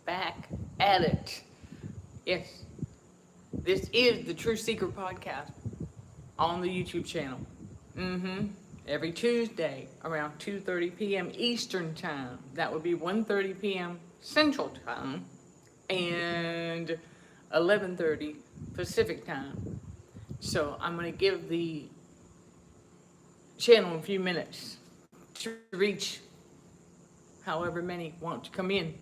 back at it. Yes, this is the True Seeker podcast on the YouTube channel. Every Tuesday around 2:30 p.m. Eastern Time. That would be 1:30 p.m. Central Time and 11:30 Pacific Time. So I'm going to give the channel a few minutes to reach however many want to come in.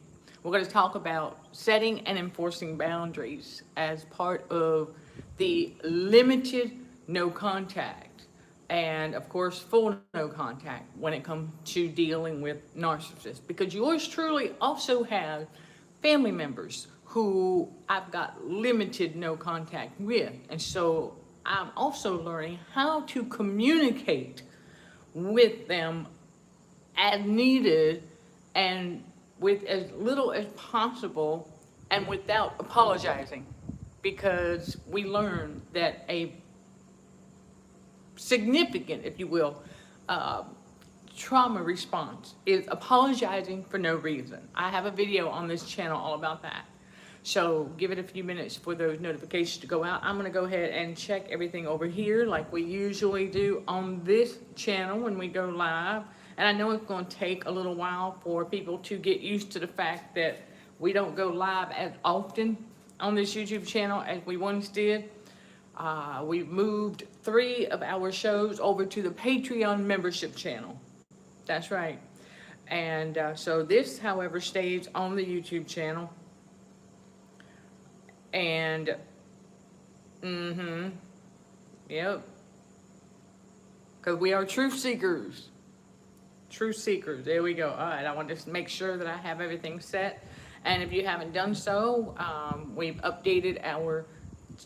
We're going to talk about setting and enforcing boundaries as part of the limited no contact and, of course, full no contact when it comes to dealing with narcissists. Because yours truly also have family members who I've got limited no contact with. And so I'm also learning how to communicate with them as needed and with as little as possible and without apologizing, because we learned that a significant, if you will, trauma response is apologizing for no reason. I have a video on this channel all about that. So give it a few minutes for those notifications to go out. I'm going to go ahead and check everything over here like we usually do on this channel when we go live. And I know it's going to take a little while for people to get used to the fact that we don't go live as often on this YouTube channel as we once did. We've moved 3 of our shows over to the Patreon membership channel. That's right. And so this, however, stays on the YouTube channel. And, yep. Because we are truth seekers. Truth seekers, there we go. All right, I want to make sure that I have everything set. And if you haven't done so, we've updated our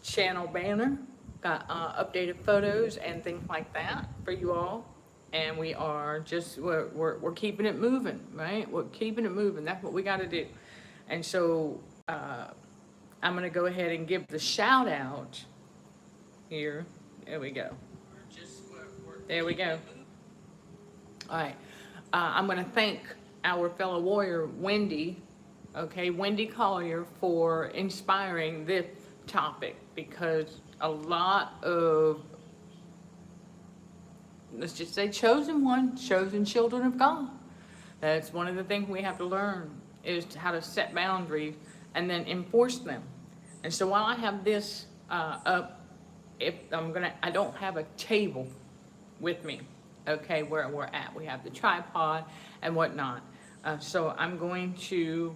channel banner, got updated photos and things like that for you all. And we are just, we're keeping it moving, right? We're keeping it moving. That's what we got to do. And so I'm going to go ahead and give the shout out here. There we go. There we go. All right. I'm going to thank our fellow warrior, Wendy, Wendy Collier, for inspiring this topic, because a lot of, let's just say, chosen children of God. That's one of the things we have to learn, is how to set boundaries and then enforce them. And so while I have this up, I don't have a table with me. Where we're at. We have the tripod and whatnot. So I'm going to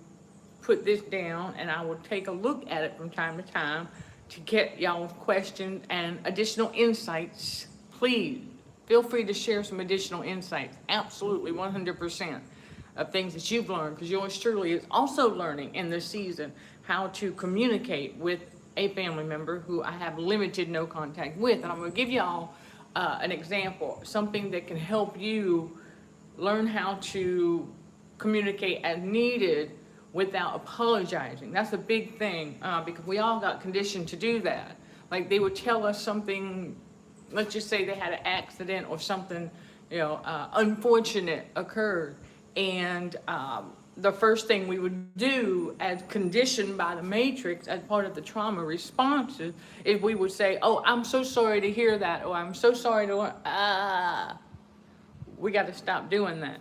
put this down and I will take a look at it from time to time to get y'all's questions and additional insights. Please feel free to share some additional insights. Absolutely, 100% of things that you've learned, because yours truly is also learning in this season how to communicate with a family member who I have limited no contact with. And I'm going to give y'all an example, something that can help you learn how to communicate as needed without apologizing. That's a big thing, because we all got conditioned to do that. Like, they would tell us something, let's just say they had an accident or something, unfortunate occurred. And the first thing we would do, as conditioned by the matrix as part of the trauma responses, is we would say, oh, I'm so sorry to hear that, or I'm so sorry to learn. We got to stop doing that,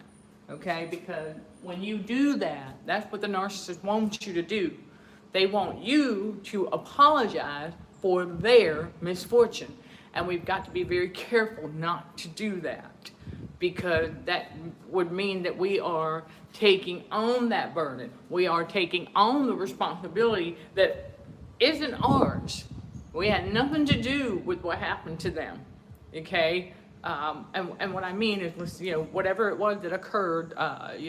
because when you do that, that's what the narcissist wants you to do. They want you to apologize for their misfortune. And we've got to be very careful not to do that, because that would mean that we are taking on that burden. We are taking on the responsibility that isn't ours. We had nothing to do with what happened to them, and what I mean is, whatever it was that occurred, life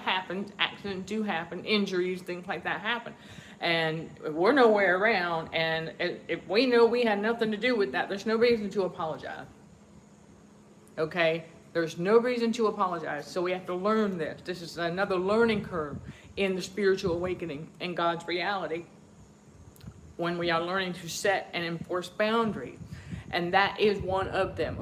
happens, accidents do happen, injuries, things like that happen. And we're nowhere around, and if we know we had nothing to do with that, there's no reason to apologize. There's no reason to apologize. So we have to learn this. This is another learning curve in the spiritual awakening in God's reality, when we are learning to set and enforce boundaries. And that is one of them,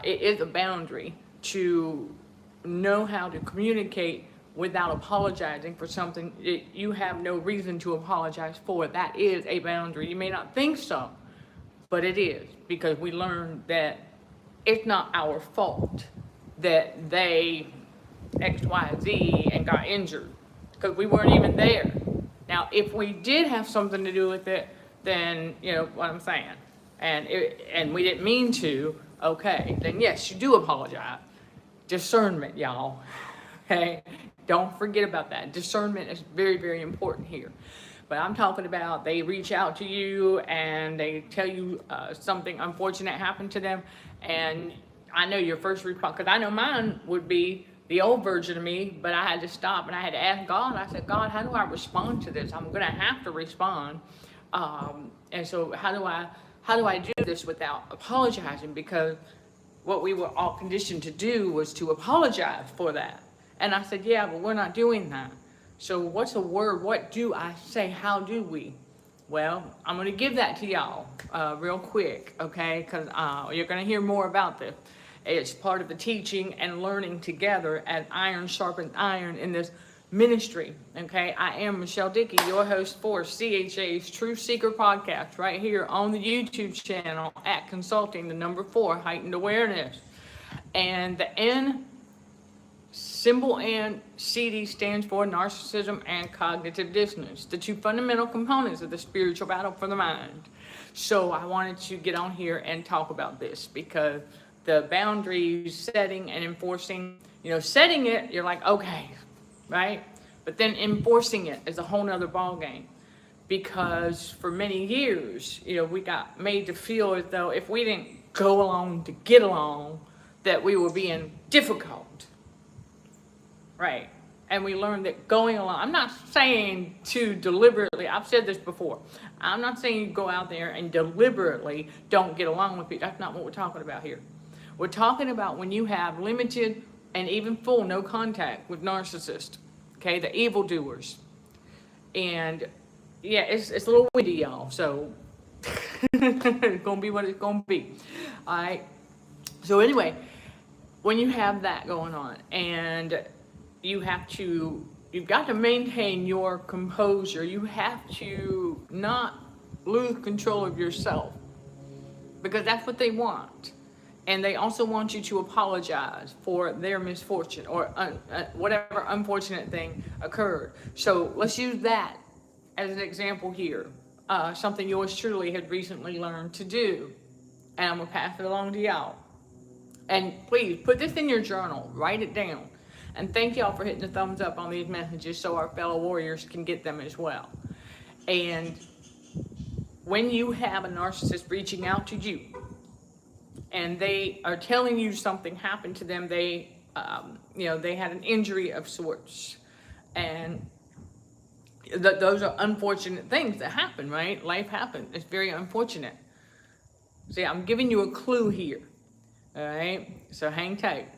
It is a boundary to know how to communicate without apologizing for something you have no reason to apologize for. That is a boundary. You may not think so, but it is, because we learned that it's not our fault that they X, Y, Z and got injured, because we weren't even there. Now, if we did have something to do with it, then you know what I'm saying, and we didn't mean to, okay, then yes, you do apologize. Discernment, y'all. Okay, don't forget about that. Discernment is very, very important here. But I'm talking about they reach out to you and they tell you something unfortunate happened to them, and I know your first response, because I know mine would be the old version of me, but I had to stop and I had to ask God. I said, God, how do I respond to this? I'm going to have to respond. And so how do I do this without apologizing? Because what we were all conditioned to do was to apologize for that. And I said, yeah, but we're not doing that. So what's a word? What do I say? How do we? Well, I'm going to give that to y'all real quick, okay? Because you're going to hear more about this. It's part of the teaching and learning together as iron sharpens iron in this ministry, okay? I am Michelle Dickey, your host for CHA's Truth Seeker podcast, right here on the YouTube channel at Consulting, the number 4, Heightened Awareness. And the N, symbol N, CD stands for narcissism and cognitive dissonance, the two fundamental components of the spiritual battle for the mind. So I wanted to get on here and talk about this, because the boundaries, setting and enforcing, you know, setting it, you're like, okay, right? But then enforcing it is a whole nother ballgame, because for many years, you know, we got made to feel as though if we didn't go along to get along, that we were being difficult, right? And we learned that going along, I'm not saying to deliberately, I've said this before, I'm not saying you go out there and deliberately don't get along with people. That's not what we're talking about here. We're talking about when you have limited and even full no contact with narcissists, okay, the evildoers. And yeah, it's a little windy, y'all, so it's gonna be what it's gonna be. All right. So anyway, when you have that going on, and you've got to maintain your composure. You have to not lose control of yourself, because that's what they want. And they also want you to apologize for their misfortune or whatever unfortunate thing occurred. So let's use that as an example here. Something yours truly had recently learned to do. And I'm going to pass it along to y'all. And please put this in your journal. Write it down. And thank y'all for hitting the thumbs up on these messages so our fellow warriors can get them as well. And when you have a narcissist reaching out to you, and they are telling you something happened to them, they had an injury of sorts, and those are unfortunate things that happen, right? Life happens. It's very unfortunate. See, I'm giving you a clue here, all right? So hang tight.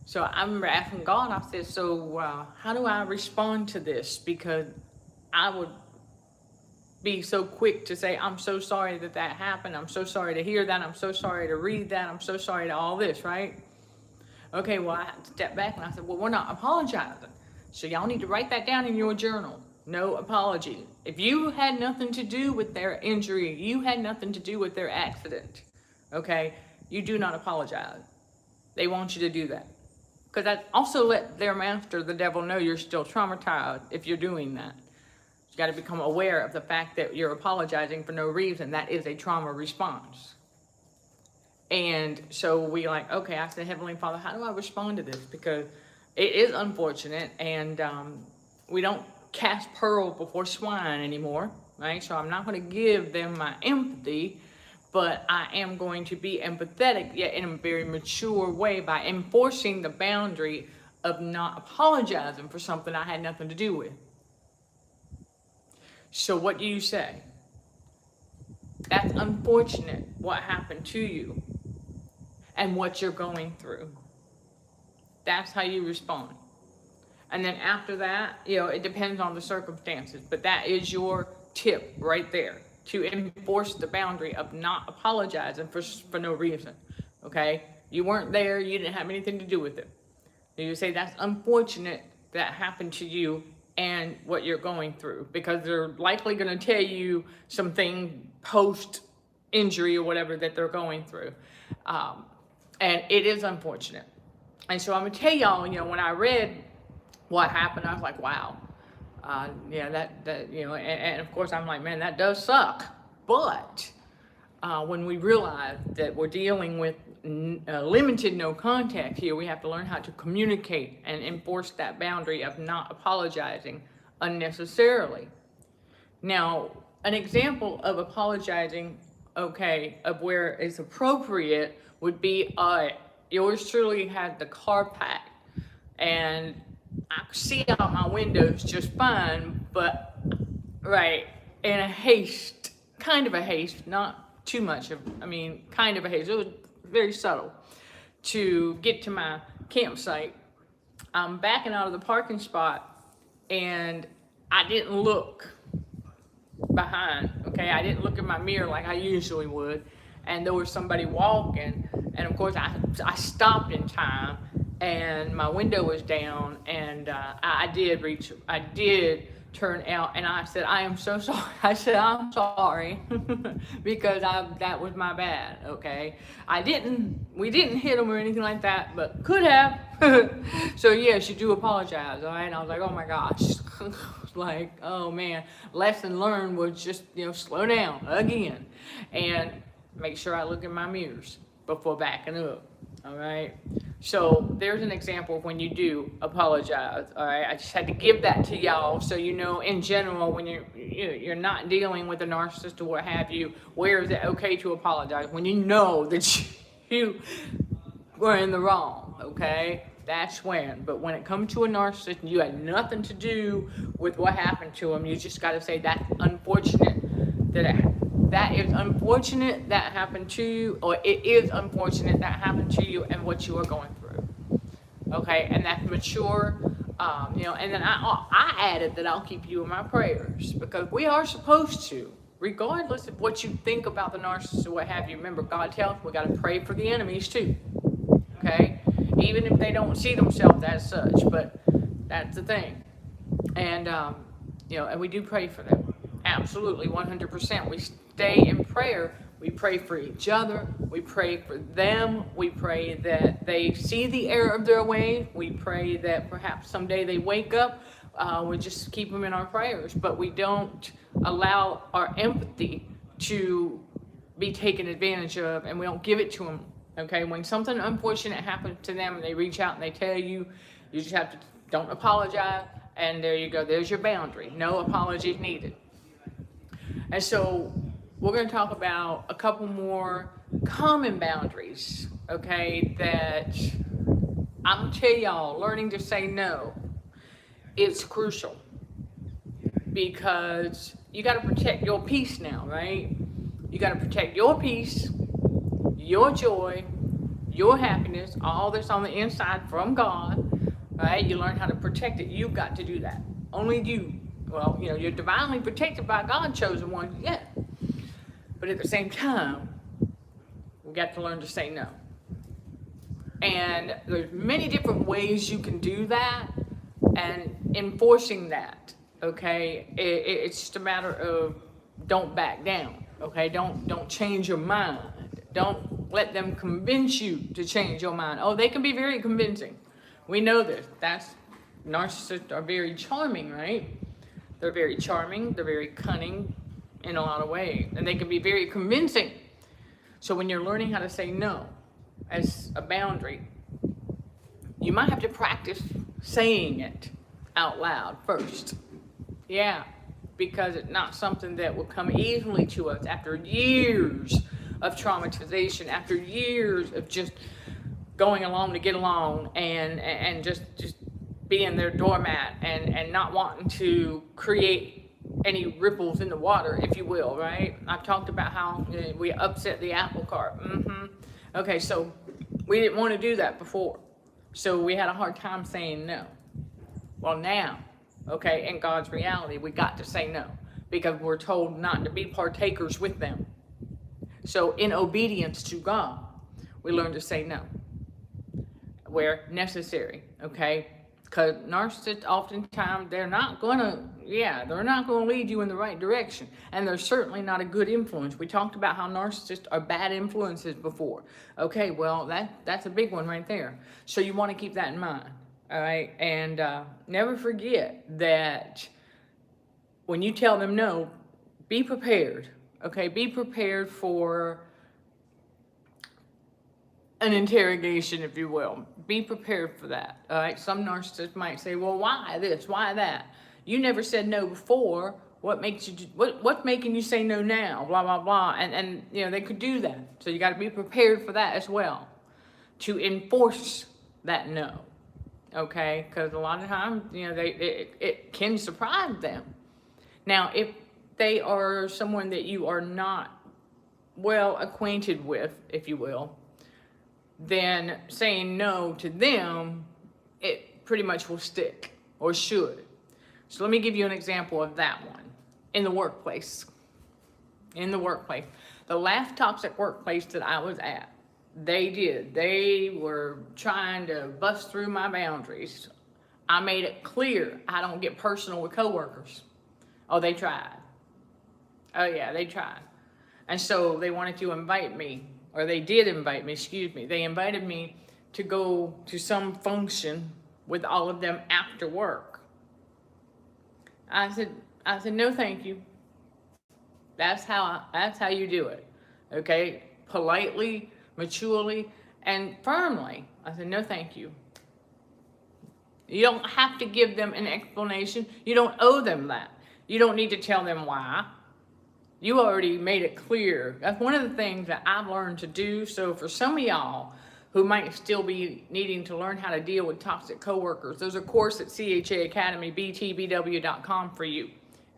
So I remember asking God, I said, so how do I respond to this? Because I would be so quick to say, I'm so sorry that happened. I'm so sorry to hear that. I'm so sorry to read that. I'm so sorry to all this, right? Okay, well, I had to step back and I said, well, we're not apologizing. So y'all need to write that down in your journal. No apology. If you had nothing to do with their injury, you had nothing to do with their accident, okay, you do not apologize. They want you to do that. Because that also let their master, the devil, know you're still traumatized if you're doing that. You got to become aware of the fact that you're apologizing for no reason. That is a trauma response. And so we like, okay, I said, Heavenly Father, how do I respond to this? Because it is unfortunate, and we don't cast pearls before swine anymore, right? So I'm not going to give them my empathy, but I am going to be empathetic, yet in a very mature way, by enforcing the boundary of not apologizing for something I had nothing to do with. So what do you say? That's unfortunate what happened to you and what you're going through. That's how you respond. And then after that, it depends on the circumstances, but that is your tip right there, to enforce the boundary of not apologizing for no reason, okay? You weren't there, you didn't have anything to do with it. You say, that's unfortunate that happened to you and what you're going through, because they're likely going to tell you something post injury or whatever that they're going through. And it is unfortunate. And so I'm going to tell y'all, when I read what happened, I was like, wow. Yeah, that and of course I'm like, man, that does suck. But when we realize that we're dealing with limited no contact here, we have to learn how to communicate and enforce that boundary of not apologizing unnecessarily. Now, an example of apologizing, of where it's appropriate would be, yours truly had the car packed, and I could see out my windows just fine, but in a haste, kind of a haste, not too much of, kind of a haste. It was very subtle to get to my campsite. I'm backing out of the parking spot, and I didn't look behind. I didn't look in my mirror like I usually would, and there was somebody walking, and of course I stopped in time, and my window was down, and I did turn out, and I said, I am so sorry. I said, I'm sorry, because that was my bad, we didn't hit him or anything like that, but could have. So yes, you do apologize, all right? And I was like, oh my gosh. Like, oh man, lesson learned was just, slow down again, and make sure I look in my mirrors before backing up, all right? So there's an example of when you do apologize, all right? I just had to give that to y'all so in general, when you're not dealing with a narcissist or what have you, where is it okay to apologize? When you know that you were in the wrong, okay? That's when. But when it comes to a narcissist and you had nothing to do with what happened to them, you just got to say, that's unfortunate that is unfortunate that happened to you, or it is unfortunate that happened to you and what you are going through. Okay, and that's mature. And then I added that I'll keep you in my prayers, because we are supposed to, regardless of what you think about the narcissist or what have you. Remember, God tells us we got to pray for the enemies too. Okay, even if they don't see themselves as such, but that's the thing. And and we do pray for them. Absolutely, 100%. We stay in prayer. We pray for each other. We pray for them. We pray that they see the error of their way. We pray that perhaps someday they wake up. We just keep them in our prayers. But we don't allow our empathy to be taken advantage of, and we don't give it to them. Okay, when something unfortunate happens to them and they reach out and they tell you, you just have to, don't apologize. And there you go. There's your boundary. No apologies needed. And so we're going to talk about a couple more common boundaries, that I'm going to tell y'all, learning to say no is crucial, because you got to protect your peace now, right? You got to protect your peace, your joy, your happiness, all this on the inside from God, right? You learn how to protect it. You've got to do that. Only you. Well, you're divinely protected by God, chosen one, yeah. But at the same time, we got to learn to say no. And there's many different ways you can do that, and enforcing that, it's just a matter of don't back down, Don't change your mind. Don't let them convince you to change your mind. Oh, they can be very convincing. We know this. Narcissists are very charming, right? They're very charming, they're very cunning in a lot of ways, and they can be very convincing. So when you're learning how to say no as a boundary, you might have to practice saying it out loud first. Yeah, because it's not something that will come easily to us after years of traumatization, after years of just going along to get along, and just being their doormat, and not wanting to create any ripples in the water, if you will, right? I've talked about how we upset the apple cart. Okay, so we didn't want to do that before. So we had a hard time saying no. Well, now, in God's reality, we got to say no, because we're told not to be partakers with them. So in obedience to God, we learn to say no where necessary, Because narcissists, oftentimes, they're not going to lead you in the right direction. And they're certainly not a good influence. We talked about how narcissists are bad influences before. Okay, well, that's a big one right there. So you want to keep that in mind. All right, and never forget that when you tell them no, be prepared. Okay, be prepared for an interrogation, if you will. Be prepared for that. All right, some narcissists might say, well, why this, why that? You never said no before. What's making you say no now? Blah, blah, blah. And you know, they could do that. So you got to be prepared for that as well, to enforce that no. Okay, because a lot of times, you know, it can surprise them. Now, if they are someone that you are not well acquainted with, if you will, then saying no to them, it pretty much will stick, or should. So let me give you an example of that one. In the workplace. In the workplace. The last toxic workplace that I was at, they were trying to bust through my boundaries. I made it clear I don't get personal with coworkers. Oh, they tried. Oh yeah, they tried. And so they wanted to invite me, or they did invite me, excuse me. They invited me to go to some function with all of them after work. I said, no, thank you. That's how you do it. Okay? Politely, maturely, and firmly. I said, no, thank you. You don't have to give them an explanation. You don't owe them that. You don't need to tell them why. You already made it clear. That's one of the things that I've learned to do. So for some of y'all who might still be needing to learn how to deal with toxic coworkers, there's a course at CHA Academy, btbw.com for you.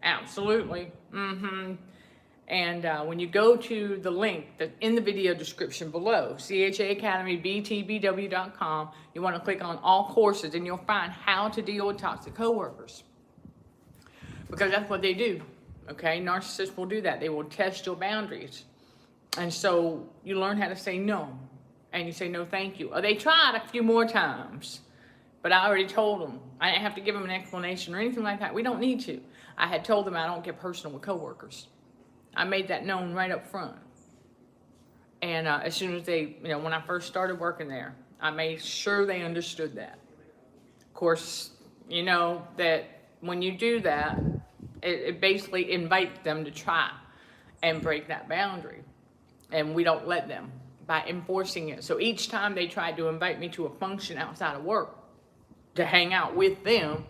Absolutely. And when you go to the link that's in the video description below, CHA Academy, btbw.com, you want to click on all courses and you'll find how to deal with toxic coworkers. Because that's what they do. Okay, narcissists will do that. They will test your boundaries. And so you learn how to say no. And you say, no, thank you. Or they tried a few more times, but I already told them. I didn't have to give them an explanation or anything like that. We don't need to. I had told them I don't get personal with coworkers. I made that known right up front. And as soon as they, you know, when I first started working there, I made sure they understood that. Of course, you know that when you do that, it basically invites them to try and break that boundary. And we don't let them by enforcing it. So each time they tried to invite me to a function outside of work to hang out with them,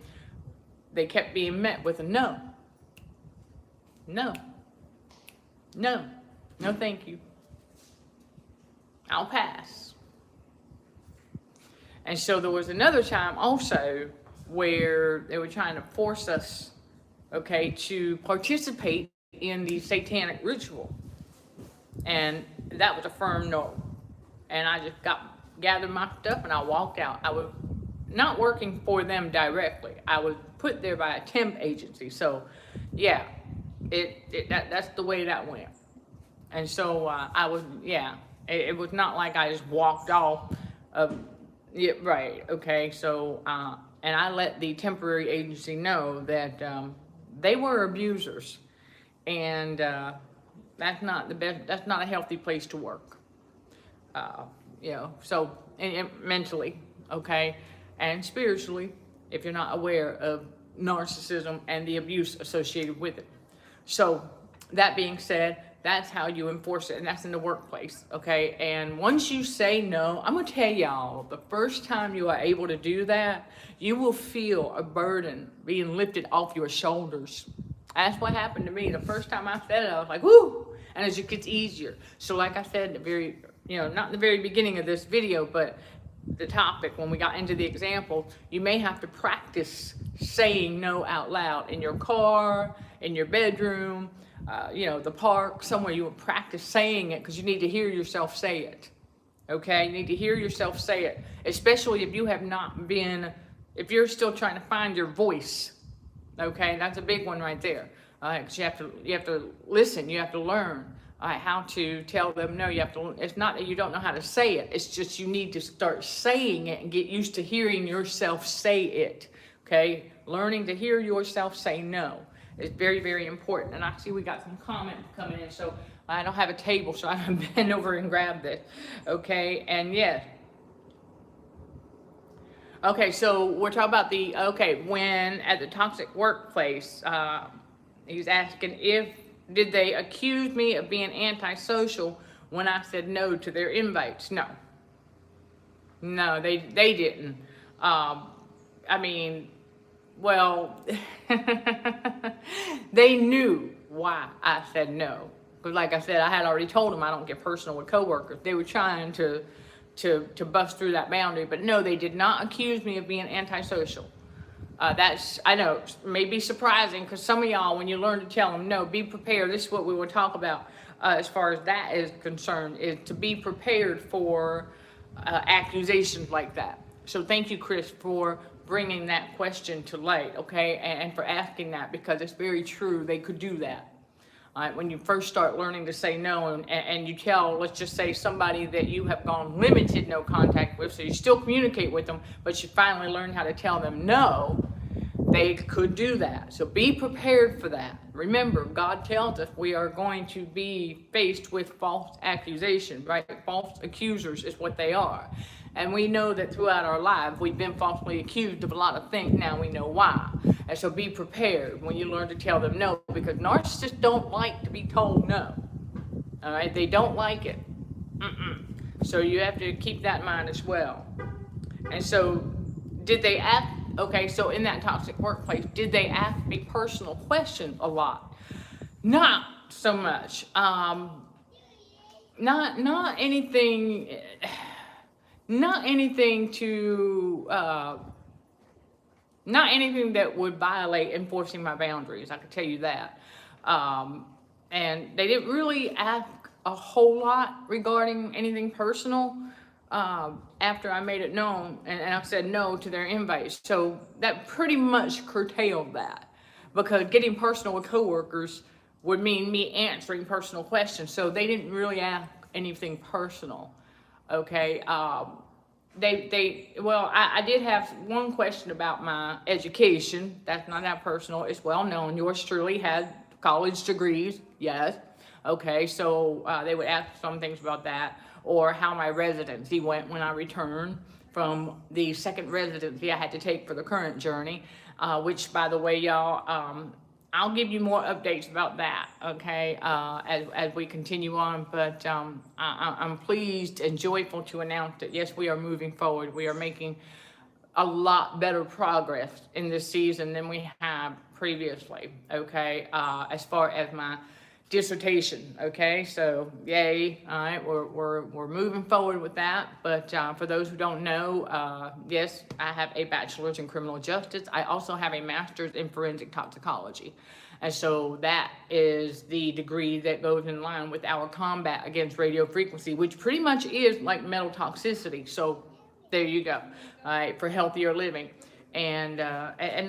they kept being met with a no. No. No. No, thank you. I'll pass. And so there was another time also where they were trying to force us, okay, to participate in the satanic ritual. And that was a firm no. And I just gathered my stuff and I walked out. I was not working for them directly. I was put there by a temp agency. So yeah, that's the way that went. And so it was not like I just walked off of, yeah, right, okay. So, and I let the temporary agency know that they were abusers. And that's not the best, that's not a healthy place to work. You know, so and mentally, okay, and spiritually, if you're not aware of narcissism and the abuse associated with it. So that being said, that's how you enforce it, and that's in the workplace, okay? And once you say no, I'm gonna tell y'all, the first time you are able to do that, you will feel a burden being lifted off your shoulders. That's what happened to me. The first time I said it, I was like, whoo! And it just gets easier. So like I said, the very, you know, not the very beginning of this video, but the topic, when we got into the example, you may have to practice saying no out loud in your car, in your bedroom, you know, the park, somewhere you will practice saying it because you need to hear yourself say it. Okay, you need to hear yourself say it, especially if you have not been, if you're still trying to find your voice. Okay, that's a big one right there. Because you have to listen, you have to learn. how to tell them no. You have to, it's not that you don't know how to say it, it's just you need to start saying it and get used to hearing yourself say it, okay? Learning to hear yourself say no is very, very important. And I see we got some comments coming in, so I don't have a table, so I'm gonna bend over and grab this, okay? And yes. Okay, so we're talking about when at the toxic workplace, he's asking did they accuse me of being antisocial when I said no to their invites? No. No, they didn't. I mean, well, they knew why I said no. Because like I said, I had already told them I don't get personal with coworkers. They were trying to bust through that boundary, but no, they did not accuse me of being antisocial. That's, I know, may be surprising, because some of y'all, when you learn to tell them no, be prepared. This is what we will talk about as far as that is concerned, is to be prepared for accusations like that. So thank you, Chris, for bringing that question to light, okay, and for asking that, because it's very true. They could do that. When you first start learning to say no, and you tell, let's just say, somebody that you have gone limited no contact with, so you still communicate with them, but you finally learn how to tell them no, they could do that. So be prepared for that. Remember, God tells us we are going to be faced with false accusations, right? False accusers is what they are. And we know that throughout our lives, we've been falsely accused of a lot of things. Now we know why. And so be prepared when you learn to tell them no, because narcissists don't like to be told no. All right, they don't like it. So you have to keep that in mind as well. And so did they ask, okay, so in that toxic workplace, did they ask me personal questions a lot? Not so much. Not anything... Not anything that would violate enforcing my boundaries, I can tell you that. And they didn't really ask a whole lot regarding anything personal after I made it known, and I said no to their invites. So that pretty much curtailed that, because getting personal with coworkers would mean me answering personal questions. So they didn't really ask anything personal. Okay, I did have one question about my education. That's not that personal. It's well known. Yours truly had college degrees. Yes. Okay, so they would ask some things about that, or how my residency went when I returned from the second residency I had to take for the current journey, which, by the way, y'all, I'll give you more updates about that, okay, as we continue on. But I'm pleased and joyful to announce that, yes, we are moving forward. We are making a lot better progress in this season than we have previously, okay, as far as my dissertation, okay, so yay. All right, we're moving forward with that. But for those who don't know, yes, I have a bachelor's in criminal justice. I also have a master's in forensic toxicology, and so that is the degree that goes in line with our combat against radio frequency, which pretty much is like metal toxicity. So there you go. All right, for healthier living. And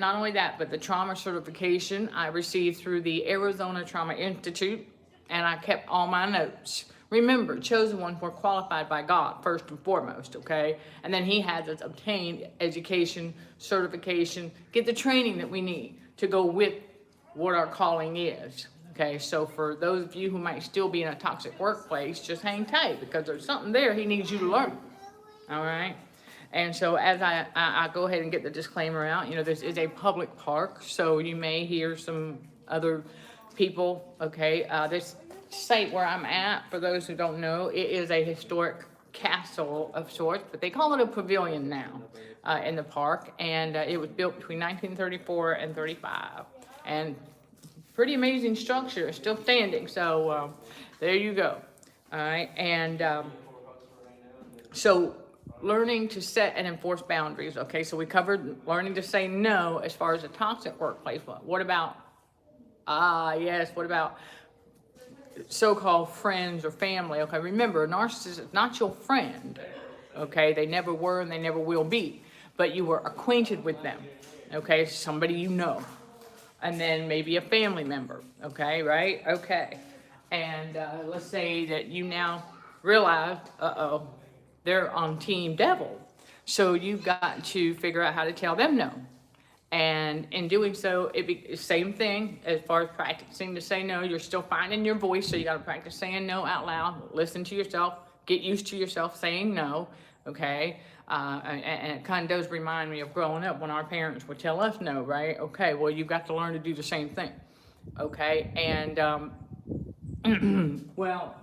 not only that, but the trauma certification I received through the Arizona Trauma Institute, and I kept all my notes. Remember, chosen ones were qualified by God first and foremost, okay? And then He has us obtain education, certification, get the training that we need to go with what our calling is, okay? So for those of you who might still be in a toxic workplace, just hang tight, because there's something there He needs you to learn, all right? And so as I go ahead and get the disclaimer out, you know, this is a public park, so you may hear some other people, okay? This site where I'm at, for those who don't know, it is a historic castle of sorts, but they call it a pavilion now in the park, and it was built between 1934 and 35, and pretty amazing structure, still standing, so there you go, all right? And so learning to set and enforce boundaries, okay? So we covered learning to say no as far as a toxic workplace. What about, what about so-called friends or family? Okay, remember, a narcissist is not your friend, okay? They never were and they never will be, but you were acquainted with them, okay? Somebody you know, and then maybe a family member, okay, right? Okay. And let's say that you now realize, they're on team devil. So you've got to figure out how to tell them no. And in doing so, same thing as far as practicing to say no. You're still finding your voice, so you got to practice saying no out loud. Listen to yourself. Get used to yourself saying no. Okay, and it kind of does remind me of growing up when our parents would tell us no, right? Okay, well, you've got to learn to do the same thing. Okay, and well,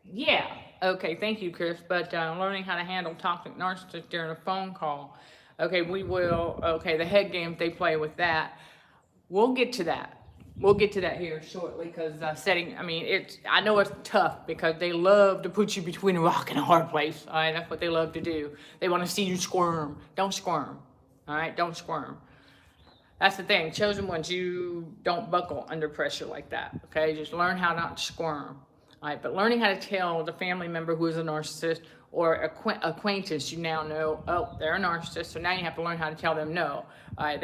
yeah. Okay, thank you, Chris. But learning how to handle toxic narcissists during a phone call. Okay, we will. Okay, the head games they play with that. We'll get to that. We'll get to that here shortly because setting. I mean, I know it's tough because they love to put you between a rock and a hard place. All right, that's what they love to do. They want to see you squirm. Don't squirm. All right, don't squirm. That's the thing. Chosen ones, you don't buckle under pressure like that. Okay, just learn how not to squirm. All right, but learning how to tell the family member who is a narcissist or acquaintance, you now know, oh, they're a narcissist, so now you have to learn how to tell them no. All right,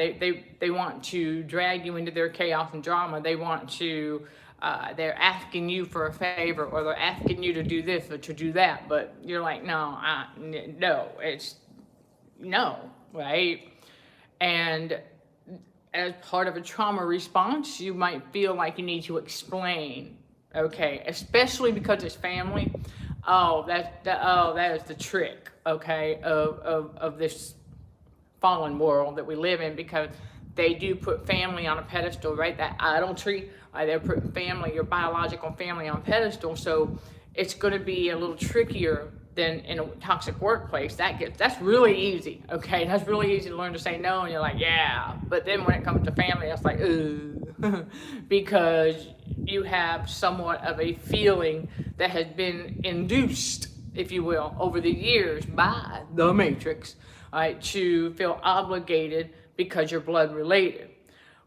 they want to drag you into their chaos and drama. They want to, they're asking you for a favor, or they're asking you to do this or to do that, but you're like, no, it's no, right? And as part of a trauma response, you might feel like you need to explain, okay, especially because it's family. That is the trick, okay, of this fallen world that we live in, because they do put family on a pedestal, right? That idolatry, they're putting family, your biological family, on a pedestal. So it's going to be a little trickier than in a toxic workplace. That's really easy, okay? That's really easy to learn to say no, and you're like, yeah. But then when it comes to family, it's like, because you have somewhat of a feeling that has been induced, if you will, over the years by the Matrix, right, to feel obligated because you're blood related.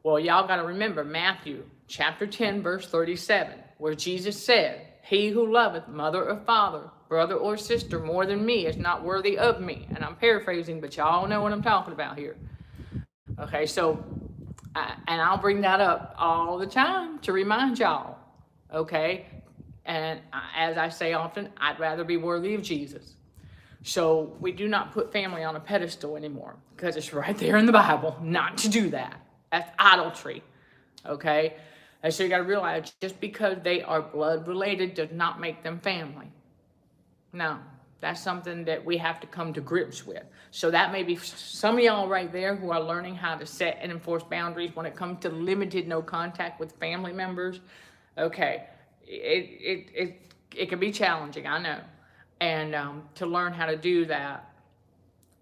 Well, y'all got to remember Matthew chapter 10, verse 37, where Jesus said, "He who loveth mother or father, brother or sister more than me is not worthy of me." And I'm paraphrasing, but y'all know what I'm talking about here. Okay, so, and I'll bring that up all the time to remind y'all, okay? And as I say often, I'd rather be worthy of Jesus. So we do not put family on a pedestal anymore, because it's right there in the Bible not to do that. That's idolatry, okay? And so you got to realize, just because they are blood related does not make them family. No, that's something that we have to come to grips with. So that may be some of y'all right there who are learning how to set and enforce boundaries when it comes to limited no contact with family members. Okay, it can be challenging, I know, and to learn how to do that.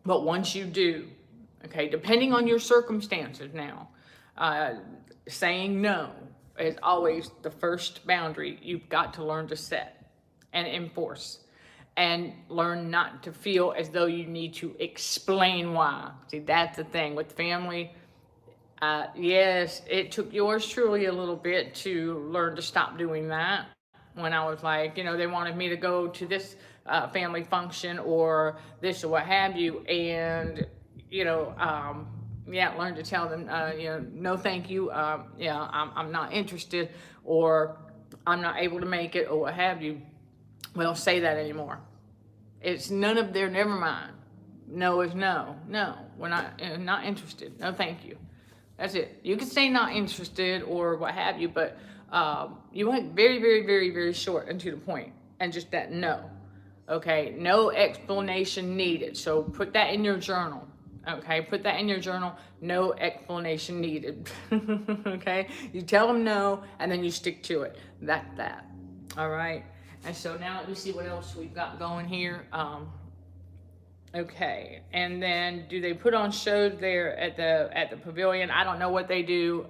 But once you do, okay, depending on your circumstances now, saying no is always the first boundary you've got to learn to set and enforce, and learn not to feel as though you need to explain why. See, that's the thing with family. Yes, it took yours truly a little bit to learn to stop doing that. When I was like, they wanted me to go to this family function or this or what have you, and learn to tell them, no, thank you. I'm not interested, or I'm not able to make it, or what have you. We don't say that anymore. It's none of their, never mind. No is no. No, we're not interested. No, thank you. That's it. You can say not interested or what have you, but you went very, very, very, very short and to the point, and just that no. Okay, no explanation needed. So put that in your journal. Okay, put that in your journal. No explanation needed. Okay, you tell them no, and then you stick to it. That's that. All right. And so now let me see what else we've got going here. Okay, and then do they put on shows there at the pavilion? I don't know what they do.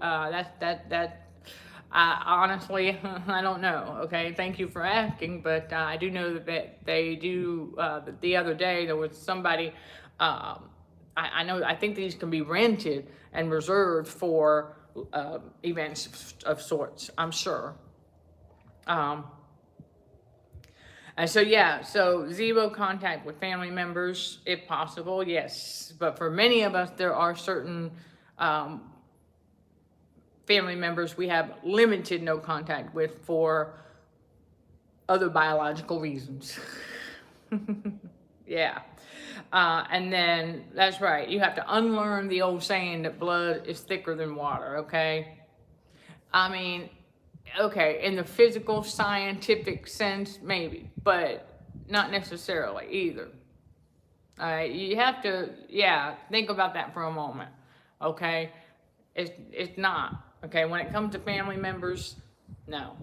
Honestly, I don't know. Okay, thank you for asking, but I do know that they do. The other day there was somebody. I think these can be rented and reserved for events of sorts, I'm sure. And so, so zero contact with family members, if possible, yes. But for many of us, there are certain family members we have limited no contact with for other biological reasons. Yeah. And then, that's right, you have to unlearn the old saying that blood is thicker than water, okay? I mean, okay, in the physical, scientific sense, maybe, but not necessarily either. All right, you have to, yeah, think about that for a moment, okay? It's not, okay? When it comes to family members, no.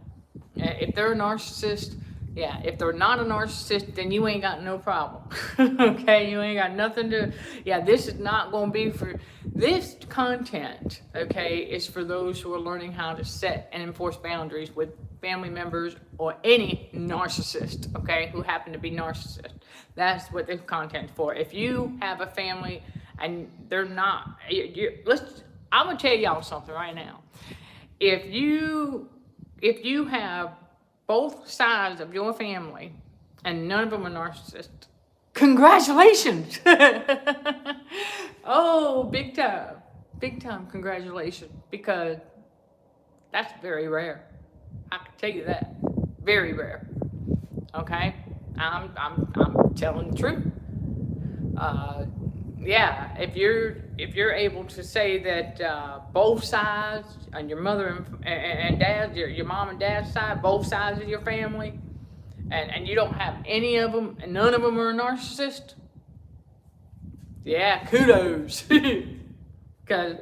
If they're a narcissist, yeah, if they're not a narcissist, then you ain't got no problem, okay? You ain't got nothing to, yeah, this is not going to be for, this content, okay, is for those who are learning how to set and enforce boundaries with family members or any narcissist, okay, who happen to be narcissists. That's what this content's for. If you have a family and they're not, I'm gonna tell y'all something right now. If you have both sides of your family and none of them are narcissists, congratulations. Oh, big time congratulations, because that's very rare. I can tell you that, very rare. Okay, I'm telling the truth. Yeah, if you're able to say that both sides, and your mother and dad, your mom and dad's side, both sides of your family, and you don't have any of them, and none of them are a narcissist, yeah, kudos. Because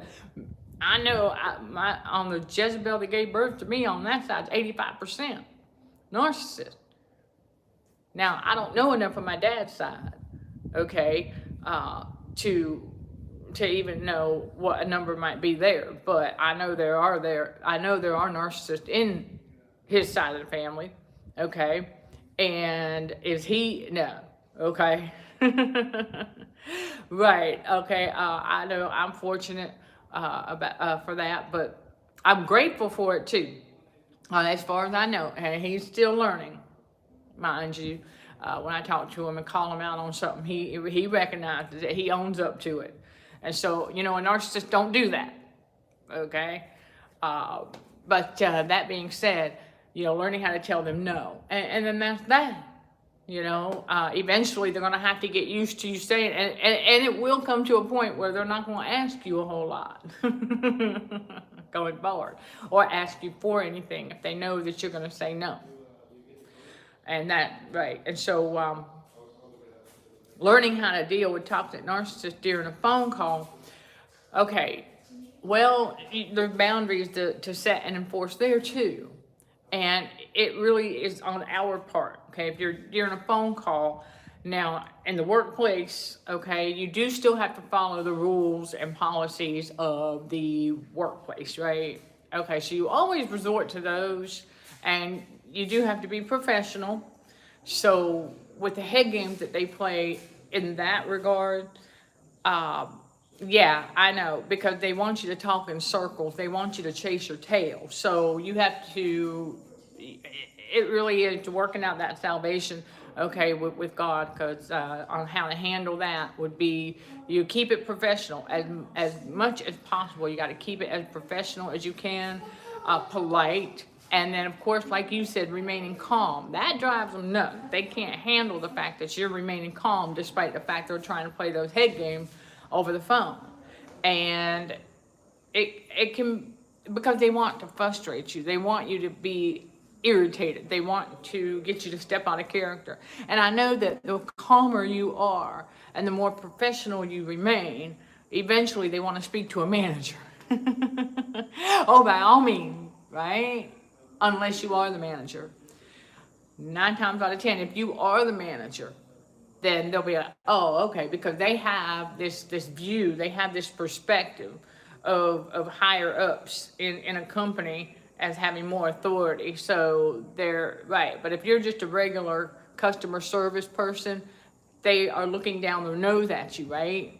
I know on the Jezebel that gave birth to me, on that side, 85% narcissist. Now, I don't know enough of my dad's side, okay, to even know what a number might be there, but I know there are narcissists in his side of the family, okay, and is he? No, okay. Right, okay, I know I'm fortunate for that, but I'm grateful for it too, as far as I know, and he's still learning, mind you. When I talk to him and call him out on something, he recognizes it, he owns up to it. And so, you know, a narcissist don't do that, okay? But that being said, you know, learning how to tell them no. And then that's that, you know. Eventually they're going to have to get used to you saying, and it will come to a point where they're not going to ask you a whole lot going forward, or ask you for anything if they know that you're going to say no. And that, right, and so learning how to deal with toxic narcissists during a phone call, okay, well, there's boundaries to set and enforce there too. And it really is on our part, okay? If you're during a phone call, now in the workplace, okay, you do still have to follow the rules and policies of the workplace, right? Okay, so you always resort to those, and you do have to be professional. So with the head games that they play in that regard, yeah, I know, because they want you to talk in circles. They want you to chase your tail. So you have to, it really is working out that salvation, okay, with God, because on how to handle that would be, you keep it professional as much as possible. You got to keep it as professional as you can, polite. And then, of course, like you said, remaining calm. That drives them nuts. They can't handle the fact that you're remaining calm despite the fact they're trying to play those head games over the phone. And it can, because they want to frustrate you. They want you to be irritated. They want to get you to step out of character. And I know that the calmer you are and the more professional you remain, eventually they want to speak to a manager. Oh, by all means, right? Unless you are the manager. 9 times out of 10, if you are the manager, then they'll be like, oh, okay, because they have this view, they have this perspective of higher ups in a company as having more authority. So they're right. But if you're just a regular customer service person, they are looking down their nose at you, right?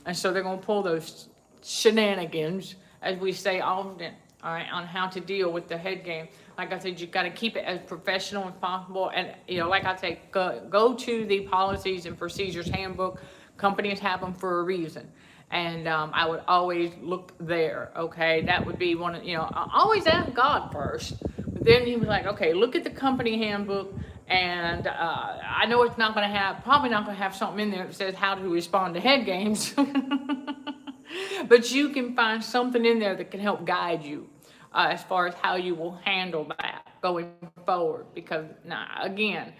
And so they're going to pull those shenanigans, as we say often, all right, on how to deal with the head game. Like I said, you got to keep it as professional as possible. And, you know, like I say, go to the policies and procedures handbook. Companies have them for a reason. And I would always look there, okay? That would be one of, you know, I always ask God first. But then you be like, okay, look at the company handbook And I know it's not going to have, probably not going to have something in there that says how to respond to head games. But you can find something in there that can help guide you as far as how you will handle that going forward. Because, again,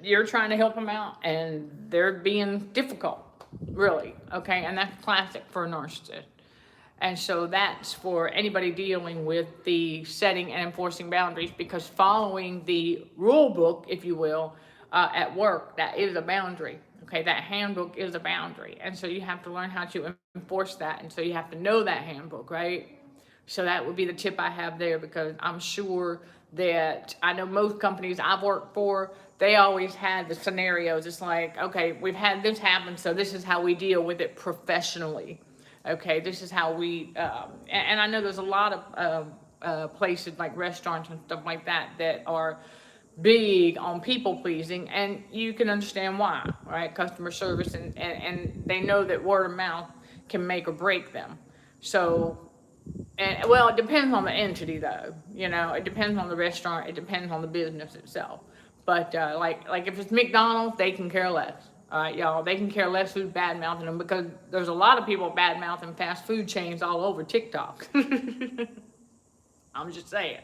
you're trying to help them out and they're being difficult, really, okay? And that's classic for a narcissist. And so that's for anybody dealing with the setting and enforcing boundaries, because following the rule book, if you will, at work, that is a boundary. Okay, that handbook is a boundary. And so you have to learn how to enforce that. And so you have to know that handbook, right? So that would be the tip I have there, because I'm sure that I know most companies I've worked for, they always had the scenarios. It's like, okay, we've had this happen, so this is how we deal with it professionally. Okay, this is how we, and I know there's a lot of places like restaurants and stuff like that that are big on people pleasing, and you can understand why, right? Customer service, and they know that word of mouth can make or break them. So, and well, it depends on the entity though, you know, it depends on the restaurant, it depends on the business itself. But like if it's McDonald's, they can care less. All right, y'all, they can care less who's bad mouthing them, because there's a lot of people bad mouthing fast food chains all over TikTok. I'm just saying.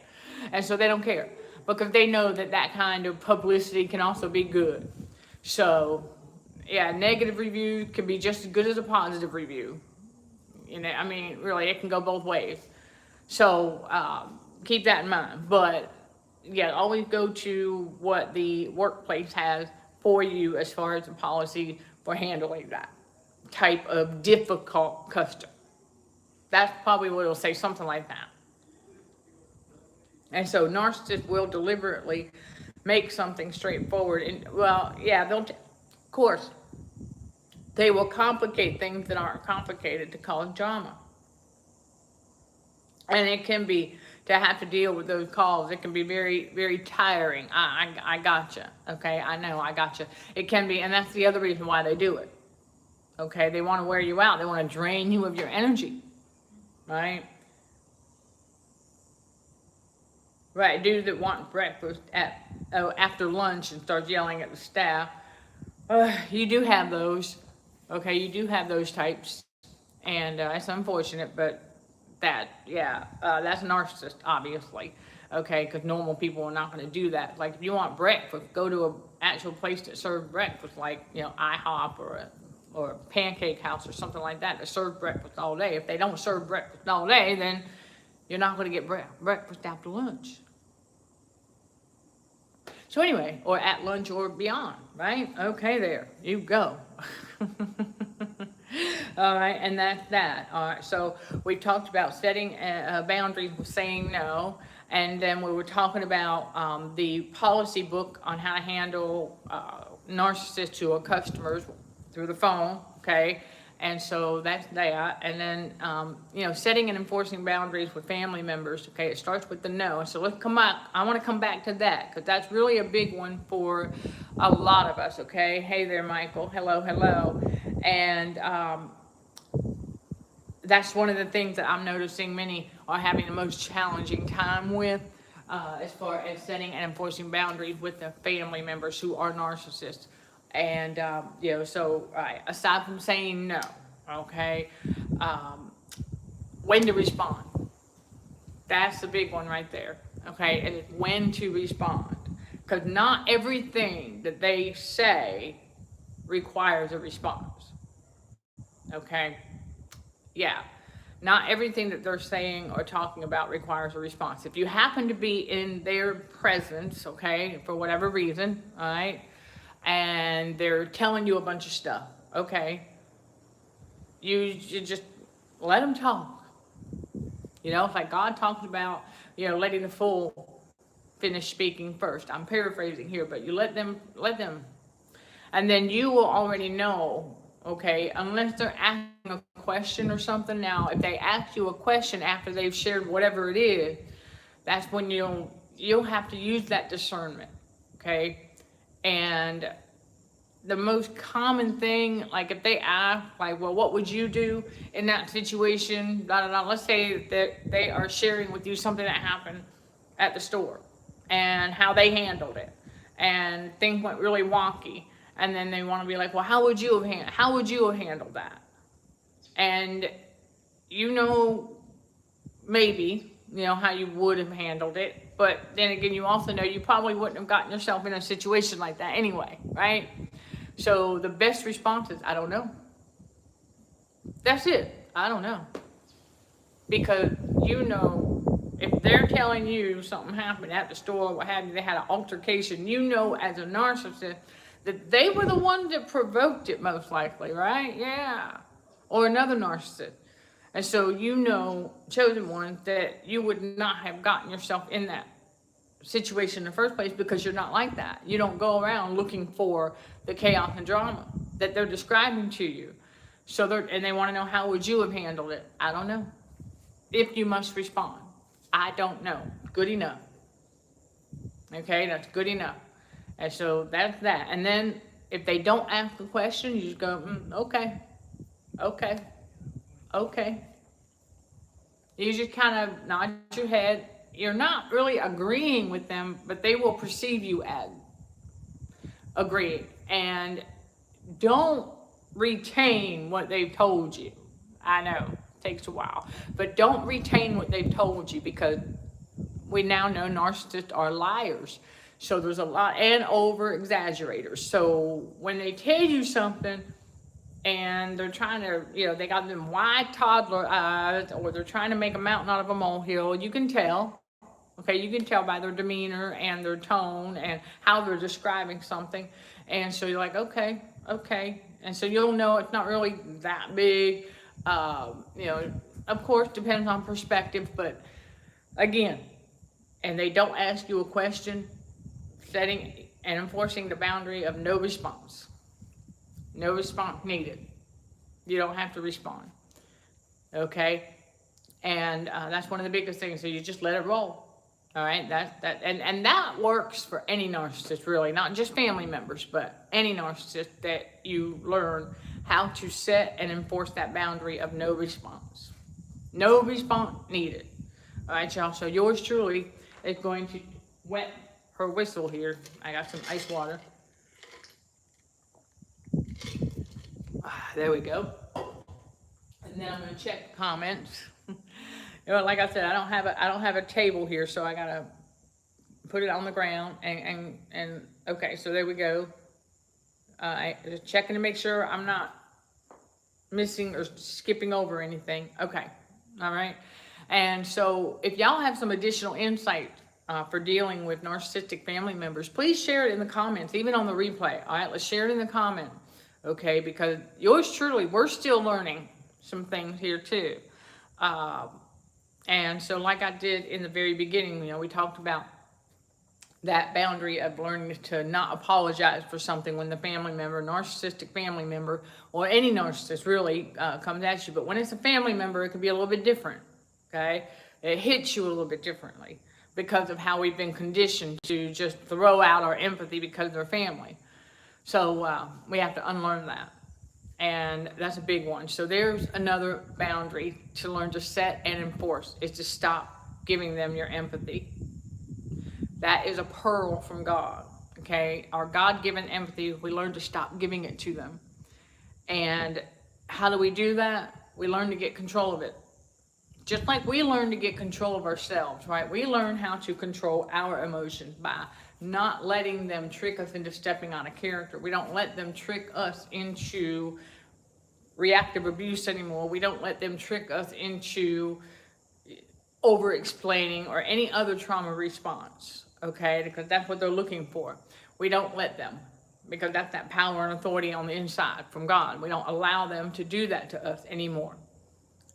And so they don't care, because they know that that kind of publicity can also be good. So, yeah, negative review can be just as good as a positive review. You know, I mean, really, it can go both ways. So, keep that in mind. But, yeah, always go to what the workplace has for you as far as the policy for handling that type of difficult customer. That's probably what it'll say, something like that. And so narcissists will deliberately make something straightforward. And, well, yeah, of course, they will complicate things that aren't complicated to cause drama. And it can be, to have to deal with those calls, it can be very, very tiring. I gotcha, okay? I know, I gotcha. It can be, and that's the other reason why they do it, okay? They want to wear you out. They want to drain you of your energy, right? Right, dude that wants breakfast after lunch and starts yelling at the staff. You do have those, okay? You do have those types, and it's unfortunate, but that's a narcissist, obviously, okay? Because normal people are not going to do that. Like, if you want breakfast, go to an actual place that serves breakfast, like, you know, IHOP or a pancake house or something like that serves breakfast all day. If they don't serve breakfast all day, then you're not going to get breakfast after lunch. So anyway, or at lunch or beyond, right? Okay, there you go. All right, and that's that. All right, so we talked about setting boundaries with saying no, and then we were talking about the policy book on how to handle narcissists who are customers through the phone, okay? And so that's that. And then, you know, setting and enforcing boundaries with family members, okay? It starts with the no. So let's come back. I want to come back to that, because that's really a big one for a lot of us, okay? Hey there, Michael. Hello, hello. And that's one of the things that I'm noticing many are having the most challenging time with, as far as setting and enforcing boundaries with the family members who are narcissists. And, you know, so aside from saying no, okay, when to respond. That's the big one right there, okay? And it's when to respond. Because not everything that they say requires a response, okay? Yeah, not everything that they're saying or talking about requires a response. If you happen to be in their presence, okay, for whatever reason, all right, and they're telling you a bunch of stuff, okay, you just let them talk. You know, it's like God talks about, you know, letting the fool finish speaking first. I'm paraphrasing here, but you let them, and then you will already know, okay, unless they're asking a question or something. Now, if they ask you a question after they've shared whatever it is, that's when you'll have to use that discernment, okay? And the most common thing, like if they ask, like, well, what would you do in that situation? Blah, blah, blah. Let's say that they are sharing with you something that happened at the store and how they handled it. and things went really wonky. And then they want to be like, well, how would you have handled that? And maybe, how you would have handled it. But then again, you also know you probably wouldn't have gotten yourself in a situation like that anyway, right? So the best response is, I don't know. That's it. I don't know. Because if they're telling you something happened at the store, what have you, they had an altercation, as a narcissist, that they were the ones that provoked it most likely, right? Yeah. Or another narcissist. And so chosen one, that you would not have gotten yourself in that situation in the first place because you're not like that. You don't go around looking for the chaos and drama that they're describing to you. And they want to know, how would you have handled it? I don't know. If you must respond, I don't know. Good enough. Okay, that's good enough. And so that's that. And then if they don't ask the question, you just go, okay. You just kind of nod your head. You're not really agreeing with them, but they will perceive you as agreeing. And don't retain what they've told you. I know, it takes a while. But don't retain what they've told you, because we now know narcissists are liars. So there's a lot, and over exaggerators. So when they tell you something and they're trying to, they got them wide toddler eyes, or they're trying to make a mountain out of a molehill, you can tell. Okay, you can tell by their demeanor and their tone and how they're describing something. And so you're like, okay. And so you'll know it's not really that big. Of course, depends on perspective, but again, and they don't ask you a question, setting and enforcing the boundary of no response. No response needed. You don't have to respond. Okay? And that's one of the biggest things. So you just let it roll. All right? And that works for any narcissist, really. Not just family members, but any narcissist, that you learn how to set and enforce that boundary of no response. No response needed. All right, y'all? So yours truly is going to wet her whistle here. I got some ice water. There we go. And then I'm going to check the comments. Like I said, I don't have a table here, so I gotta put it on the ground. And okay, so there we go. I just checking to make sure I'm not missing or skipping over anything. Okay, all right. And so if y'all have some additional insight for dealing with narcissistic family members, please share it in the comments, even on the replay. All right, let's share it in the comment. Okay, because yours truly, we're still learning some things here too. And so like I did in the very beginning, we talked about that boundary of learning to not apologize for something when the family member, narcissistic family member, or any narcissist really comes at you. But when it's a family member, it can be a little bit different, okay? It hits you a little bit differently because of how we've been conditioned to just throw out our empathy because they're family. So we have to unlearn that. And that's a big one. So there's another boundary to learn to set and enforce, is to stop giving them your empathy. That is a pearl from God, okay? Our God-given empathy, we learn to stop giving it to them. And how do we do that? We learn to get control of it. Just like we learn to get control of ourselves, right? We learn how to control our emotions by not letting them trick us into stepping on a character. We don't let them trick us into reactive abuse anymore. We don't let them trick us into over-explaining or any other trauma response, okay? Because that's what they're looking for. We don't let them, because that's that power and authority on the inside from God. We don't allow them to do that to us anymore.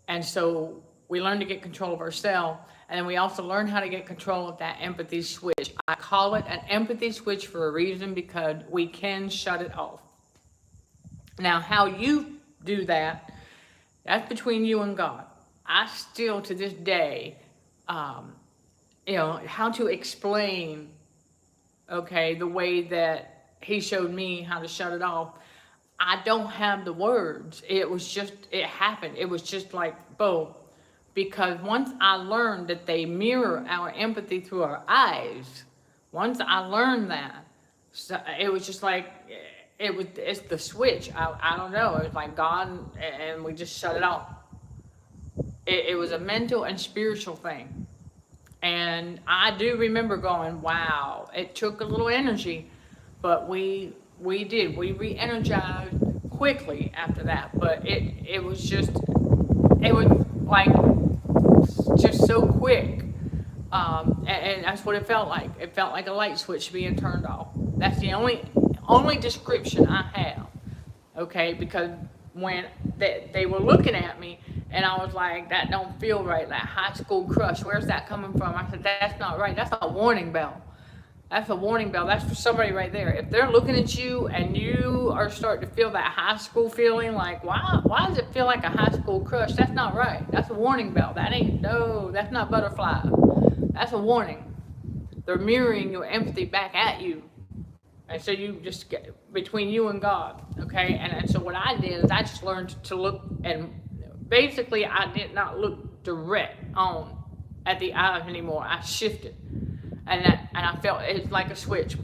And so we learn to get control of ourselves, and then we also learn how to get control of that empathy switch. I call it an empathy switch for a reason, because we can shut it off. Now, how you do that, that's between you and God. I still, to this day, how to explain, okay, the way that he showed me how to shut it off. I don't have the words. It happened. It was just like, boom. Because once I learned that they mirror our empathy through our eyes, once I learned that, So it was just like, it's the switch. I don't know. It was like God, and we just shut it off. It was a mental and spiritual thing. And I do remember going, wow, it took a little energy, but we did. We re-energized quickly after that. But it was just, it was like just so quick. And that's what it felt like. It felt like a light switch being turned off. That's the only description I have. Okay, because when they were looking at me, and I was like, that don't feel right. That high school crush, where's that coming from? I said, that's not right. That's a warning bell. That's a warning bell. That's for somebody right there. If they're looking at you and you are starting to feel that high school feeling, like, why does it feel like a high school crush? That's not right. That's a warning bell. That's not butterfly. That's a warning. They're mirroring your empathy back at you. And so you just get between you and God, okay? And so what I did is I just learned to look, and basically I did not look direct on at the eyes anymore. I shifted, and I felt it's like a switch.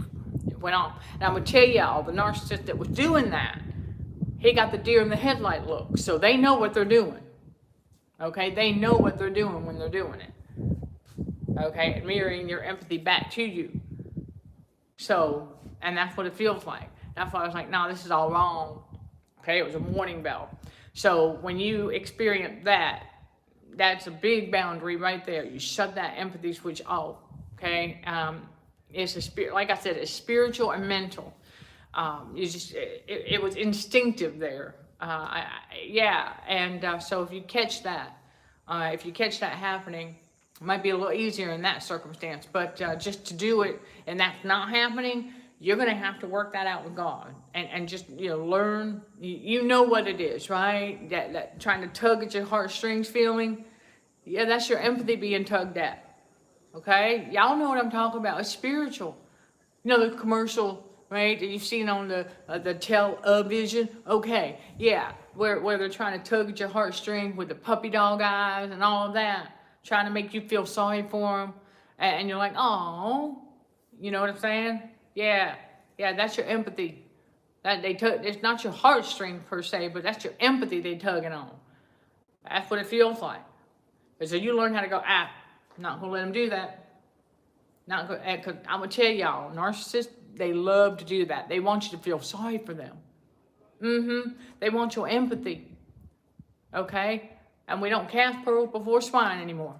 It went on. And I'm gonna tell y'all, the narcissist that was doing that, he got the deer in the headlight look. So they know what they're doing, okay? They know what they're doing when they're doing it, okay? And mirroring your empathy back to you. So, and that's what it feels like. That's why I was like, no, this is all wrong. Okay, it was a warning bell. So when you experience that, that's a big boundary right there. You shut that empathy switch off. Okay, it's a spirit. Like I said, it's spiritual and mental. It was instinctive there. So if you catch that, happening, it might be a little easier in that circumstance. But just to do it and that's not happening, you're going to have to work that out with God and just, learn. You know what it is, right? That trying to tug at your heartstrings feeling. Yeah, that's your empathy being tugged at. Okay? Y'all know what I'm talking about. It's spiritual. The commercial, right, that you've seen on the television. Okay, yeah, where they're trying to tug at your heartstrings with the puppy dog eyes and all of that, trying to make you feel sorry for them. And you're like, oh, you know what I'm saying? Yeah, that's your empathy. That they tug. It's not your heartstring per se, but that's your empathy they tugging on. That's what it feels like. And so you learn how to go, I'm not gonna let them do that. Not go, cause I'm gonna tell y'all, narcissists, they love to do that. They want you to feel sorry for them. They want your empathy. Okay, and we don't cast pearls before swine anymore.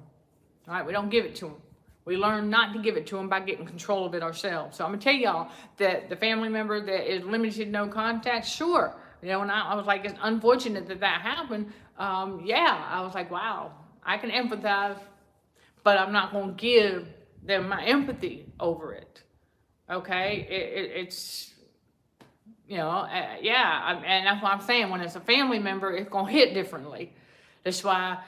All right, we don't give it to them. We learn not to give it to them by getting control of it ourselves. So I'm gonna tell y'all that the family member that is limited, no contact, sure. And I was like, it's unfortunate that happened. I was like, wow, I can empathize, but I'm not gonna give them my empathy over it. Okay, it's and that's what I'm saying. When it's a family member, it's gonna hit differently. That's why.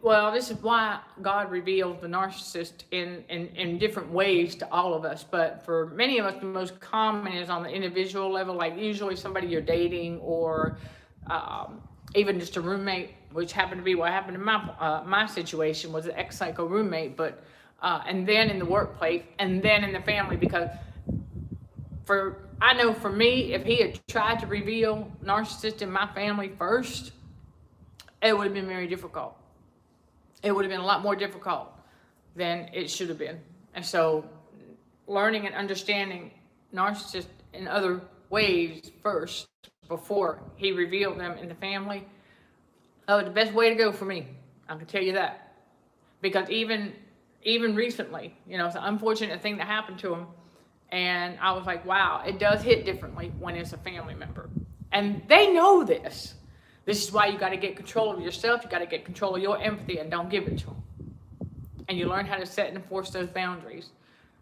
Well, this is why God reveals the narcissist in different ways to all of us. But for many of us, the most common is on the individual level, like usually somebody you're dating or even just a roommate, which happened to be what happened in my situation, was an ex-psycho roommate. But and then in the workplace, and then in the family, because I know for me, if he had tried to reveal narcissist in my family first, it would have been very difficult. It would have been a lot more difficult than it should have been. And so learning and understanding narcissists in other ways first before he revealed them in the family, that was the best way to go for me. I can tell you that. Because even recently, it's an unfortunate thing that happened to him. And I was like, wow, it does hit differently when it's a family member. And they know this. This is why you got to get control of yourself. You got to get control of your empathy and don't give it to them. And you learn how to set and enforce those boundaries.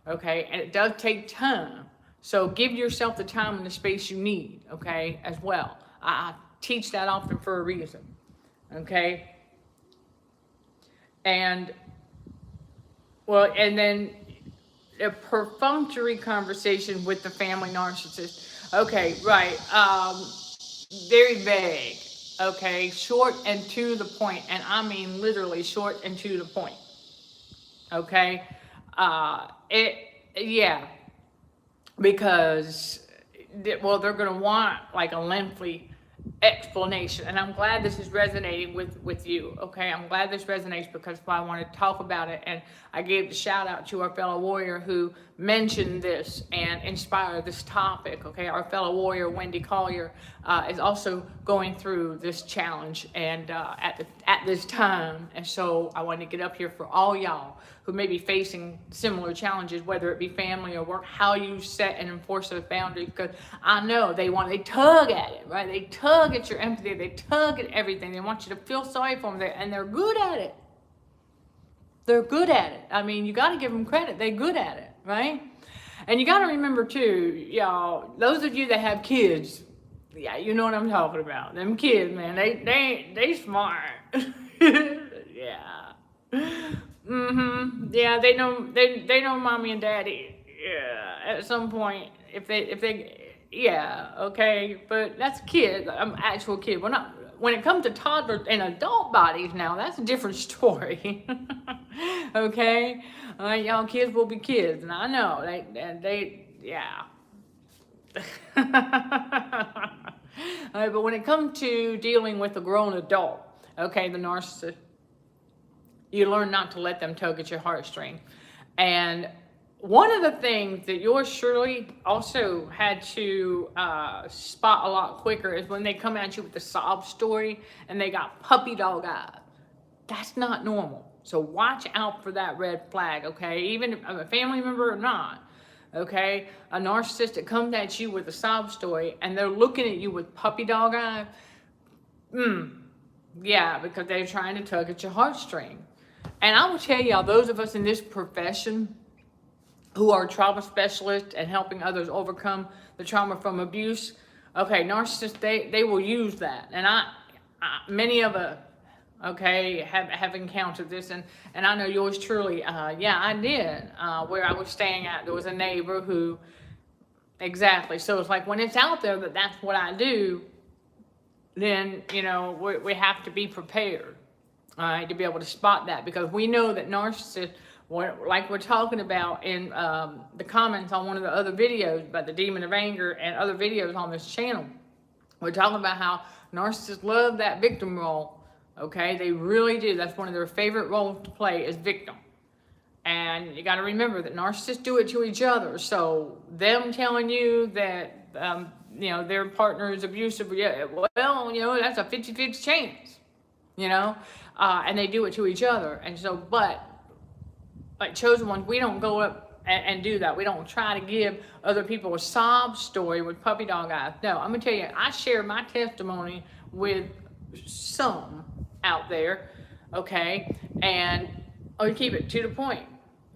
Okay? And it does take time. So give yourself the time and the space you need, okay, as well. I teach that often for a reason. Okay? And then a perfunctory conversation with the family narcissist. Okay, right. Very vague. Okay, short and to the point, and I mean literally short and to the point. Okay, because, well, they're going to want like a lengthy explanation. And I'm glad this is resonating with you. Okay, I'm glad this resonates because I want to talk about it. And I gave the shout out to our fellow warrior who mentioned this and inspired this topic. Okay, our fellow warrior Wendy Collier is also going through this challenge and at this time. And so I want to get up here for all y'all who may be facing similar challenges, whether it be family or work, how you set and enforce those boundaries. Because I know they tug at it, right? They tug at your empathy, they tug at everything. They want you to feel sorry for them, and they're good at it. They're good at it. I mean, you got to give them credit. They're good at it, right? And you got to remember too, y'all, those of you that have kids, yeah, you know what I'm talking about. Them kids, man, they smart. Yeah. Yeah, they know mommy and daddy. Yeah, at some point, if they, yeah, okay. But that's a kid, actual kid. We're not. When it comes to toddlers and adult bodies now, that's a different story. Okay, y'all kids will be kids, and I know they yeah. All right, but when it comes to dealing with a grown adult, okay, the narcissist, you learn not to let them tug at your heartstring. And one of the things that yours truly also had to spot a lot quicker is when they come at you with a sob story and they got puppy dog eyes. That's not normal. So watch out for that red flag, okay? Even if a family member or not, okay? A narcissist that comes at you with a sob story and they're looking at you with puppy dog eyes, yeah, because they're trying to tug at your heartstring. And I will tell y'all, those of us in this profession who are trauma specialists and helping others overcome the trauma from abuse, okay, narcissists, they will use that. And many of us, okay, have encountered this. And I know yours truly, yeah, I did. Where I was staying at, there was a neighbor who, exactly. So it's like when it's out there that that's what I do, then, you know, we have to be prepared. All right, to be able to spot that, because we know that narcissists, like we're talking about in the comments on one of the other videos about the demon of anger and other videos on this channel, we're talking about how narcissists love that victim role. Okay, they really do. That's one of their favorite roles to play is victim. And you got to remember that narcissists do it to each other. So them telling you that you know, their partner is abusive, yeah, well, you know, that's a 50-50 chance. You know, and they do it to each other. And so, but like chosen ones, we don't go up and do that. We don't try to give other people a sob story with puppy dog eyes. No, I'm gonna tell you, I share my testimony with some out there, okay, and we keep it to the point,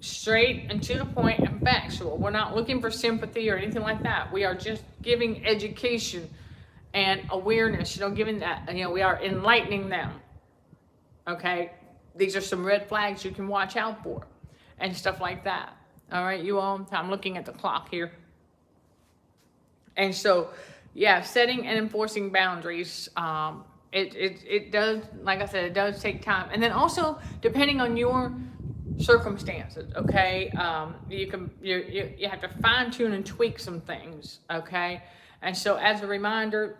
straight and to the point and factual. We're not looking for sympathy or anything like that. We are just giving education and awareness, you know, giving that, you know, we are enlightening them. Okay, these are some red flags you can watch out for and stuff like that. All right, you all, I'm looking at the clock here. And so, yeah, setting and enforcing boundaries, it does, like I said, it does take time. And then also, depending on your circumstances, okay, you have to fine tune and tweak some things, okay. And so as a reminder,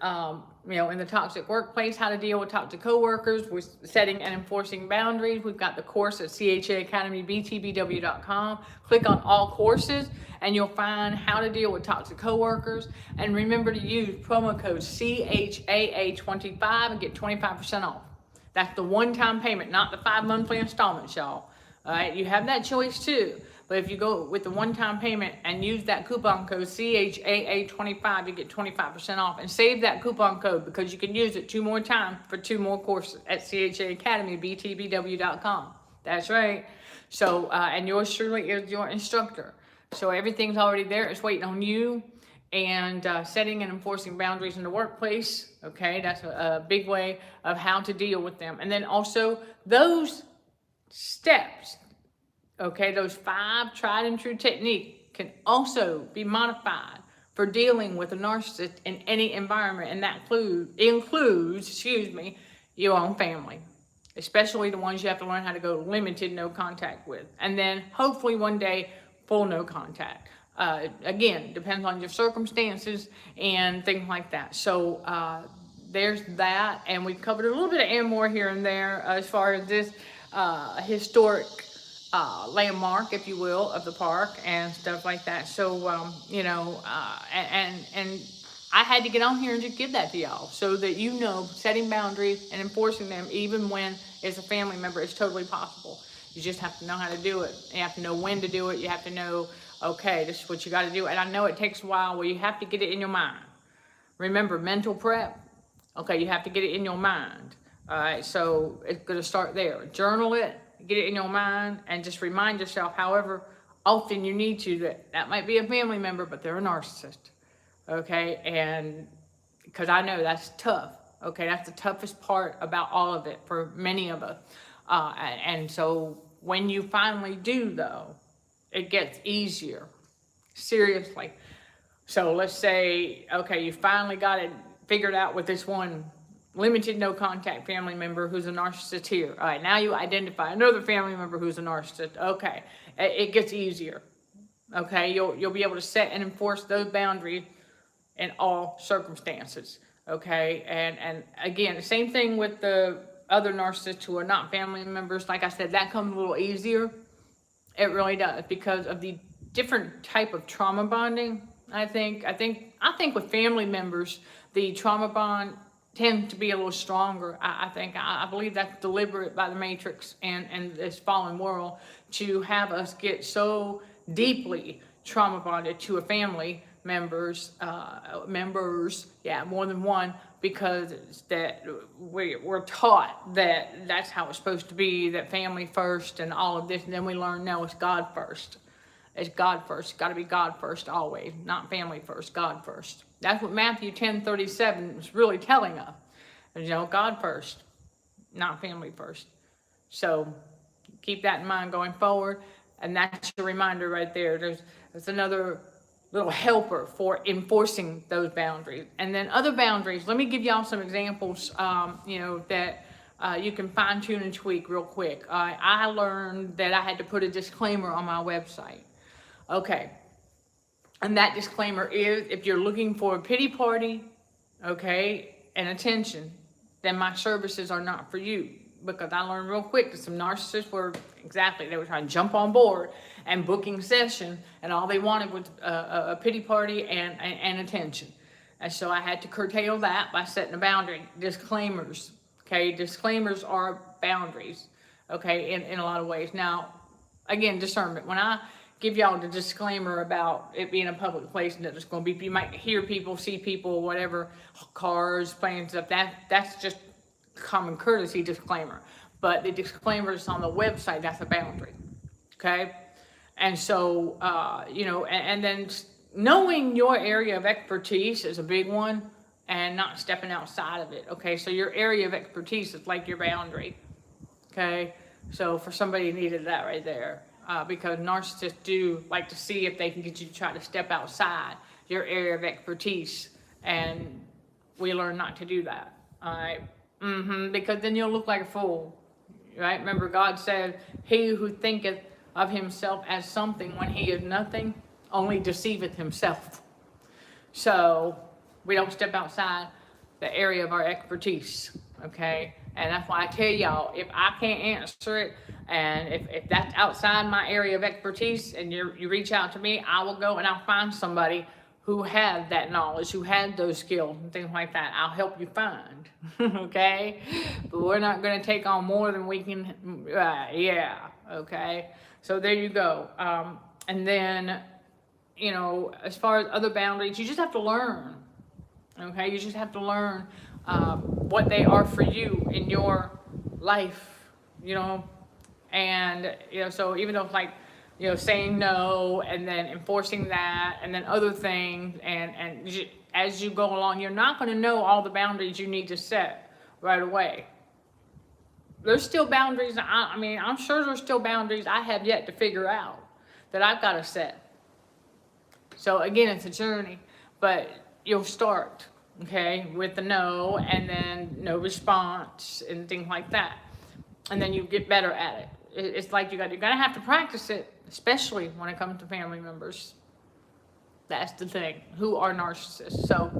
you know, in the toxic workplace, how to deal with toxic coworkers, with setting and enforcing boundaries, we've got the course at CHAAcademyBTBW.com. Click on all courses and you'll find how to deal with toxic coworkers. And remember to use promo code CHAA25 and get 25% off. That's the one-time payment, not the 5 monthly installments, y'all. All right, you have that choice too. But if you go with the one-time payment and use that coupon code CHAA25, you get 25% off. And save that coupon code because you can use it 2 more times for 2 more courses at CHAAcademyBTBW.com. That's right. So, and yours truly is your instructor. So everything's already there. It's waiting on you. And setting and enforcing boundaries in the workplace. Okay, that's a big way of how to deal with them. And then also those steps, okay, those 5 tried and true techniques can also be modified for dealing with a narcissist in any environment, and that includes, excuse me, your own family, especially the ones you have to learn how to go limited no contact with, and then hopefully one day full no contact. Again, depends on your circumstances and things like that. So there's that, and we covered a little bit and more here and there as far as this historic landmark, if you will, of the park and stuff like that. So you know, and I had to get on here and just give that to y'all so that you know setting boundaries and enforcing them, even when it's a family member, is totally possible. You just have to know how to do it. You have to know when to do it. You have to know, okay, this is what you got to do. And I know it takes a while. Well, you have to get it in your mind. Remember, mental prep. Okay, you have to get it in your mind. All right, so it's going to start there. Journal it, get it in your mind, and just remind yourself, however often you need to, that that might be a family member, but they're a narcissist. Okay, and because I know that's tough. Okay, that's the toughest part about all of it for many of us. And so when you finally do, though, it gets easier. Seriously. So let's say, okay, you finally got it figured out with this one limited no contact family member who's a narcissist here. All right, now you identify another family member who's a narcissist. Okay, it gets easier. Okay, you'll be able to set and enforce those boundaries in all circumstances. Okay, and again, the same thing with the other narcissists who are not family members. Like I said, that comes a little easier. It really does, because of the different type of trauma bonding. I think with family members, the trauma bond tends to be a little stronger. I believe that's deliberate by the Matrix and this fallen world to have us get so deeply trauma bonded to a family members, more than one, because that we're taught that that's how it's supposed to be, that family first and all of this, and then we learn, no, it's God first. It's God first. It's got to be God first always, not family first, God first. That's what Matthew 10:37 is really telling us. You know, God first, not family first. So keep that in mind going forward, and that's your reminder right there. There's another little helper for enforcing those boundaries. And then other boundaries, let me give y'all some examples, that you can fine tune and tweak real quick. I learned that I had to put a disclaimer on my website. Okay, and that disclaimer is, if you're looking for a pity party, okay, and attention, then my services are not for you. Because I learned real quick that some narcissists they were trying to jump on board and booking session, and all they wanted was a pity party and attention. And so I had to curtail that by setting a boundary. Disclaimers, okay? Disclaimers are boundaries, okay, in a lot of ways. Now, again, discernment. When I give y'all the disclaimer about it being a public place and that it's going to be, you might hear people, see people, whatever, cars, planes, stuff, that's just common courtesy disclaimer. But the disclaimer is on the website, that's a boundary, okay? And so, and then knowing your area of expertise is a big one, and not stepping outside of it, okay? So your area of expertise is like your boundary, okay? So for somebody who needed that right there, because narcissists do like to see if they can get you to try to step outside your area of expertise, and we learn not to do that, all right? Because then you'll look like a fool, right? Remember, God said, he who thinketh of himself as something when he is nothing only deceiveth himself. So we don't step outside the area of our expertise, okay? And that's why I tell y'all, if I can't answer it, and if that's outside my area of expertise, and you reach out to me, I will go and I'll find somebody who had that knowledge, who had those skills and things like that. I'll help you find, okay? But we're not going to take on more than we can, okay? So there you go. And then, as far as other boundaries, you just have to learn, okay? You just have to learn what they are for you in your life, and, so even though it's like, saying no, and then enforcing that, and then other things, and as you go along, you're not going to know all the boundaries you need to set right away. There's still boundaries. I'm sure there's still boundaries I have yet to figure out that I've got to set. So again, it's a journey, but you'll start, okay, with the no, and then no response and things like that, and then you get better at it. It's like you're gonna have to practice it, especially when it comes to family members. That's the thing. Who are narcissists? So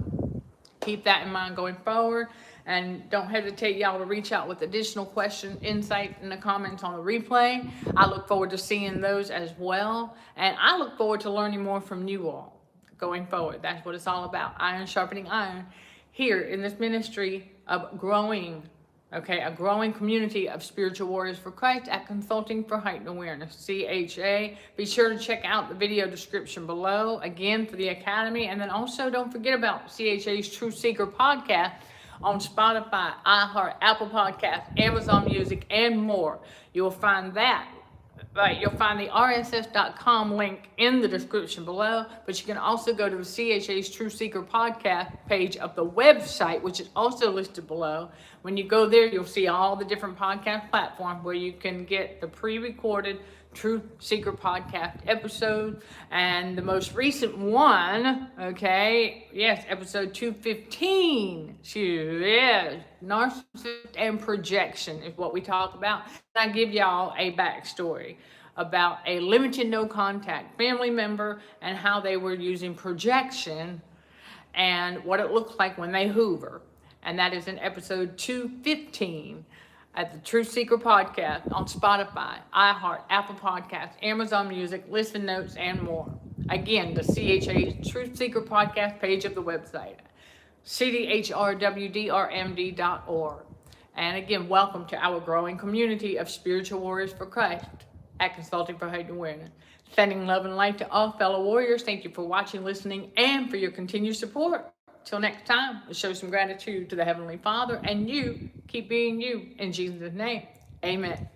keep that in mind going forward. And don't hesitate, y'all, to reach out with additional questions, insight in the comments on the replay. I look forward to seeing those as well. And I look forward to learning more from you all going forward. That's what it's all about. Iron sharpening iron here in this ministry of growing, okay, a growing community of spiritual warriors for Christ at Consulting for Heightened Awareness, CHA. Be sure to check out the video description below, again, for the Academy. And then also don't forget about CHA's True Seeker podcast on Spotify, iHeart, Apple Podcasts, Amazon Music, and more. You'll find that. Right, you'll find the rss.com link in the description below, but you can also go to the CHA's True Seeker podcast page of the website, which is also listed below. When you go there, you'll see all the different podcast platforms where you can get the pre-recorded True Seeker podcast episode. And the most recent one, okay, yes, episode 215, narcissist and projection is what we talk about. And I give y'all a backstory about a limited no contact family member and how they were using projection and what it looks like when they hoover. And that is in episode 215 at the True Seeker podcast on Spotify, iHeart, Apple Podcasts, Amazon Music, Listen Notes, and more. Again, the CHA True Seeker podcast page of the website, cdhrwdrmd.org. And again, welcome to our growing community of spiritual warriors for Christ at Consulting for Heightened Awareness. Sending love and light to all fellow warriors. Thank you for watching, listening, and for your continued support. Till next time, let's show some gratitude to the Heavenly Father, and you keep being you in Jesus' name. Amen.